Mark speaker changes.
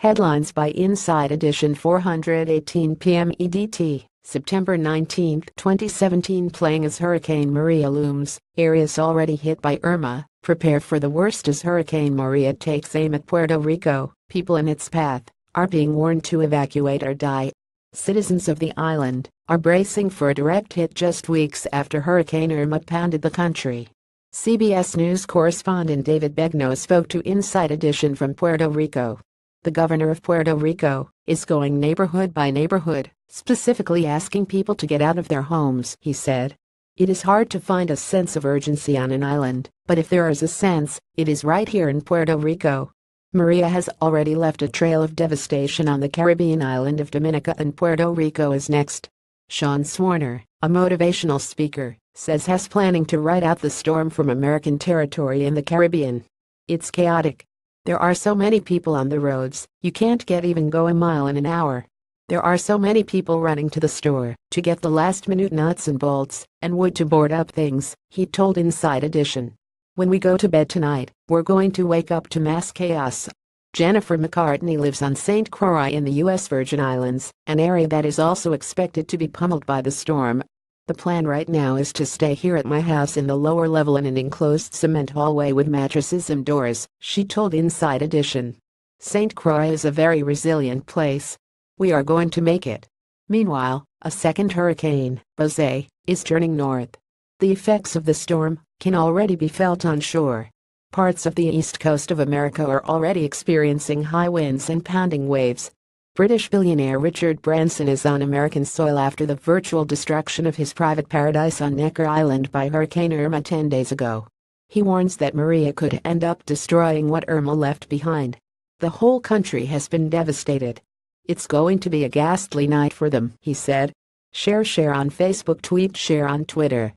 Speaker 1: Headlines by Inside Edition 4:18 p.m. EDT, September 19, 2017. Playing as Hurricane Maria looms. Areas already hit by Irma, prepare for the worst as Hurricane Maria takes aim at Puerto Rico. People in its path are being warned to evacuate or die. Citizens of the island are bracing for a direct hit just weeks after Hurricane Irma pounded the country. CBS News correspondent David Begnaud spoke to Inside Edition from Puerto Rico. The governor of Puerto Rico is going neighborhood by neighborhood, specifically asking people to get out of their homes, he said. It is hard to find a sense of urgency on an island, but if there is a sense, it is right here in Puerto Rico. Maria has already left a trail of devastation on the Caribbean island of Dominica, and Puerto Rico is next. Sean Swarner, a motivational speaker, says he's planning to ride out the storm from American territory in the Caribbean. It's chaotic. There are so many people on the roads, you can't get even go a mile in an hour. There are so many people running to the store to get the last-minute nuts and bolts and wood to board up things, he told Inside Edition. When we go to bed tonight, we're going to wake up to mass chaos. Jennifer McCartney lives on St. Croix in the U.S. Virgin Islands, an area that is also expected to be pummeled by the storm. The plan right now is to stay here at my house in the lower level in an enclosed cement hallway with mattresses and doors, she told Inside Edition. St. Croix is a very resilient place. We are going to make it. Meanwhile, a second hurricane, Jose, is turning north. The effects of the storm can already be felt on shore. Parts of the east coast of America are already experiencing high winds and pounding waves. British billionaire Richard Branson is on American soil after the virtual destruction of his private paradise on Necker Island by Hurricane Irma 10 days ago. He warns that Maria could end up destroying what Irma left behind. The whole country has been devastated. It's going to be a ghastly night for them, he said. Share on Facebook, tweet, share on Twitter.